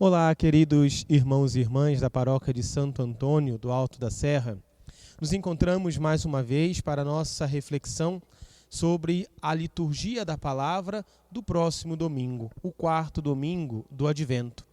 Olá, queridos irmãos e irmãs da paróquia de Santo Antônio do Alto da Serra. Nos encontramos mais uma vez para a nossa reflexão sobre a liturgia da palavra do próximo domingo, o quarto domingo do Advento.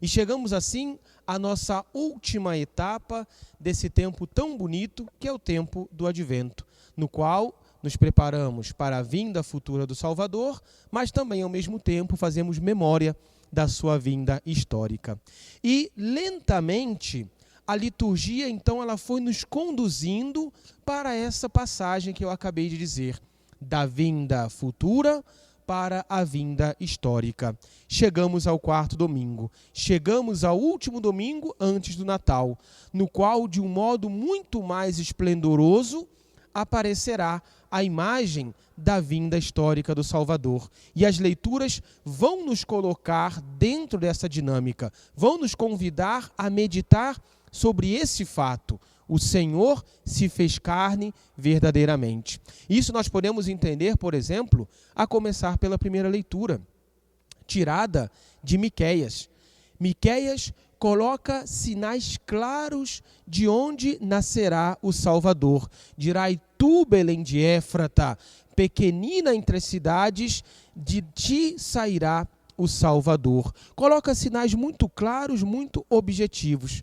E chegamos assim à nossa última etapa desse tempo tão bonito que é o tempo do Advento, no qual nos preparamos para a vinda futura do Salvador, mas também ao mesmo tempo fazemos memória da sua vinda histórica. E lentamente a liturgia então ela foi nos conduzindo para essa passagem que eu acabei de dizer, da vinda futura para a vinda histórica. Chegamos ao quarto domingo, chegamos ao último domingo antes do Natal, no qual de um modo muito mais esplendoroso aparecerá a imagem da vinda histórica do Salvador. E as leituras vão nos colocar dentro dessa dinâmica, vão nos convidar a meditar sobre esse fato. O Senhor se fez carne verdadeiramente. Isso nós podemos entender, por exemplo, a começar pela primeira leitura, tirada de Miqueias. Miqueias coloca sinais claros de onde nascerá o Salvador. Dirai tu, Belém de Éfrata, pequenina entre as cidades, de ti sairá o Salvador. Coloca sinais muito claros, muito objetivos.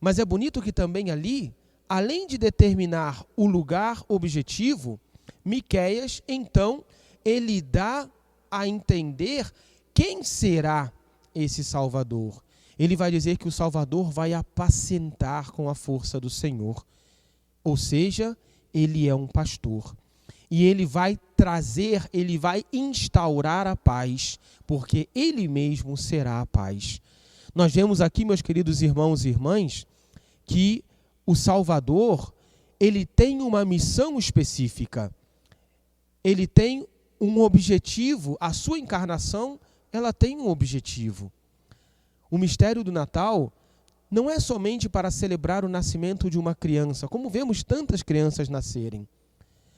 Mas é bonito que também ali, além de determinar o lugar objetivo, Miqueias, então, ele dá a entender quem será esse Salvador. Ele vai dizer que o Salvador vai apacentar com a força do Senhor. Ou seja, ele é um pastor. E ele vai trazer, ele vai instaurar a paz, porque ele mesmo será a paz. Nós vemos aqui, meus queridos irmãos e irmãs, que o Salvador, ele tem uma missão específica. Ele tem um objetivo, a sua encarnação, ela tem um objetivo. O mistério do Natal não é somente para celebrar o nascimento de uma criança, como vemos tantas crianças nascerem,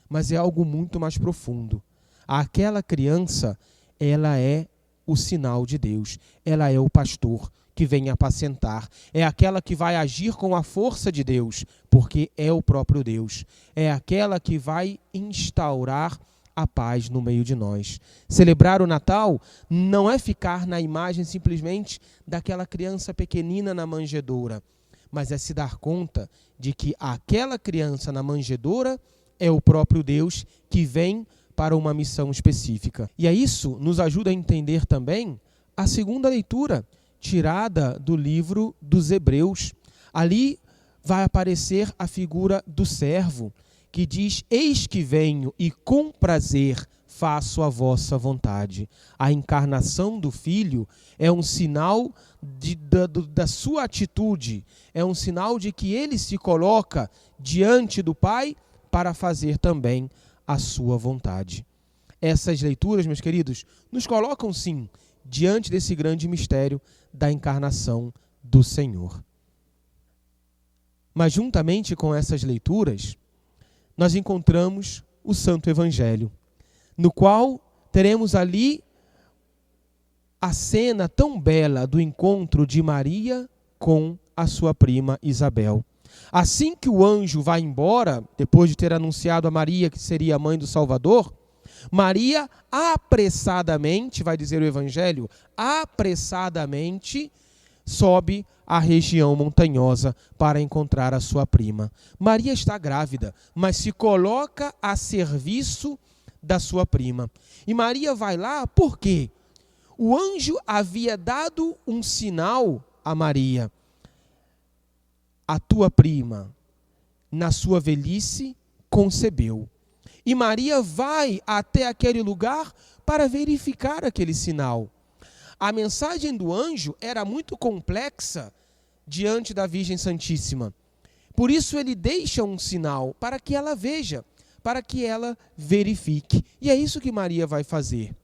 mas é algo muito mais profundo. Aquela criança, ela é o sinal de Deus, ela é o pastor que vem apacentar, é aquela que vai agir com a força de Deus, porque é o próprio Deus, é aquela que vai instaurar a paz no meio de nós. Celebrar o Natal não é ficar na imagem simplesmente daquela criança pequenina na manjedoura, mas é se dar conta de que aquela criança na manjedoura é o próprio Deus que vem para uma missão específica. E isso nos ajuda a entender também a segunda leitura, tirada do livro dos Hebreus. Ali vai aparecer a figura do servo, que diz, eis que venho e com prazer faço a vossa vontade. A encarnação do Filho é um sinal da sua atitude, é um sinal de que ele se coloca diante do Pai para fazer também a sua vontade. Essas leituras, meus queridos, nos colocam sim diante desse grande mistério da encarnação do Senhor. Mas juntamente com essas leituras, nós encontramos o Santo Evangelho, no qual teremos ali a cena tão bela do encontro de Maria com a sua prima Isabel. Assim que o anjo vai embora, depois de ter anunciado a Maria que seria a mãe do Salvador, Maria apressadamente, vai dizer o Evangelho, apressadamente sobe à região montanhosa para encontrar a sua prima. Maria está grávida, mas se coloca a serviço da sua prima. E Maria vai lá por quê? O anjo havia dado um sinal a Maria. A tua prima, na sua velhice, concebeu. E Maria vai até aquele lugar para verificar aquele sinal. A mensagem do anjo era muito complexa diante da Virgem Santíssima. Por isso ele deixa um sinal para que ela veja, para que ela verifique. E é isso que Maria vai fazer.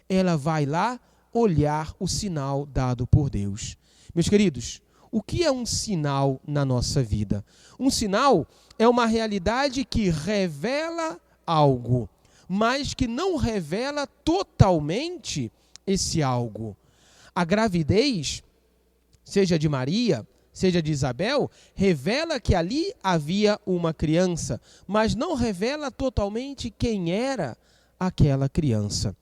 Ela vai lá olhar o sinal dado por Deus. Meus queridos, o que é um sinal na nossa vida? Um sinal é uma realidade que revela algo, mas que não revela totalmente esse algo. A gravidez seja de Maria, seja de Isabel, revela que ali havia uma criança, mas não revela totalmente quem era aquela criança.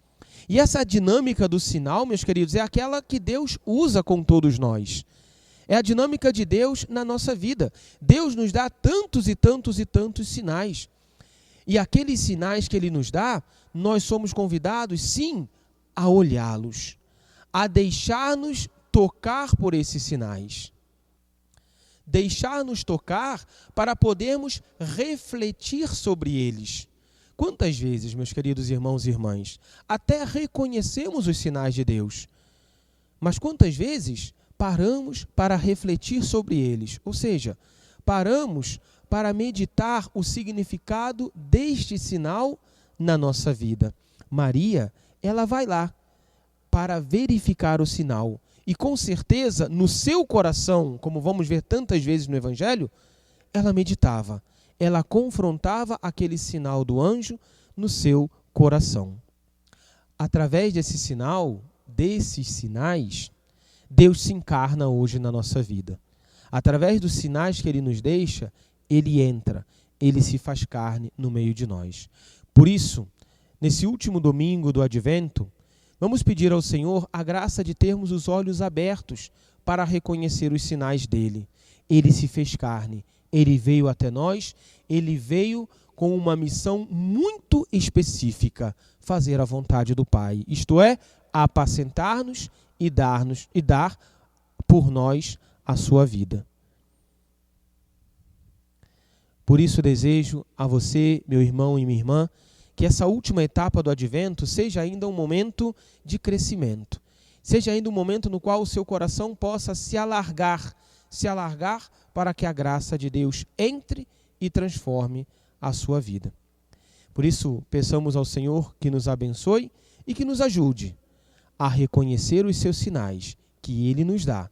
E essa dinâmica do sinal, meus queridos, é aquela que Deus usa com todos nós. É a dinâmica de Deus na nossa vida. Deus nos dá tantos e tantos e tantos sinais. E aqueles sinais que Ele nos dá, nós somos convidados, sim, a olhá-los, a deixar-nos tocar por esses sinais. Deixar-nos tocar para podermos refletir sobre eles. Quantas vezes, meus queridos irmãos e irmãs, até reconhecemos os sinais de Deus, mas quantas vezes paramos para refletir sobre eles? Ou seja, paramos para meditar o significado deste sinal na nossa vida. Maria, ela vai lá para verificar o sinal. E com certeza, no seu coração, como vamos ver tantas vezes no Evangelho, ela meditava. Ela confrontava aquele sinal do anjo no seu coração. Através desse sinal, desses sinais, Deus se encarna hoje na nossa vida. Através dos sinais que Ele nos deixa, Ele entra, Ele se faz carne no meio de nós. Por isso, nesse último domingo do Advento, vamos pedir ao Senhor a graça de termos os olhos abertos para reconhecer os sinais dEle. Ele se fez carne, Ele veio até nós, Ele veio com uma missão muito específica, fazer a vontade do Pai, isto é, apacentar-nos e dar por nós a sua vida. Por isso desejo a você, meu irmão e minha irmã, que essa última etapa do Advento seja ainda um momento de crescimento, seja ainda um momento no qual o seu coração possa se alargar para que a graça de Deus entre e transforme a sua vida. Por isso, peçamos ao Senhor que nos abençoe e que nos ajude a reconhecer os seus sinais que Ele nos dá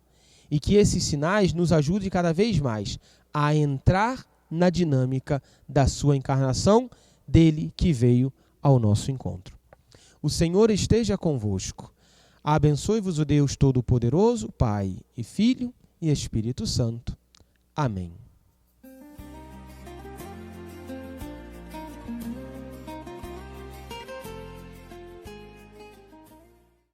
e que esses sinais nos ajudem cada vez mais a entrar na dinâmica da sua encarnação, dele que veio ao nosso encontro. O Senhor esteja convosco. Abençoe-vos o Deus Todo-Poderoso, Pai e Filho e Espírito Santo. Amém.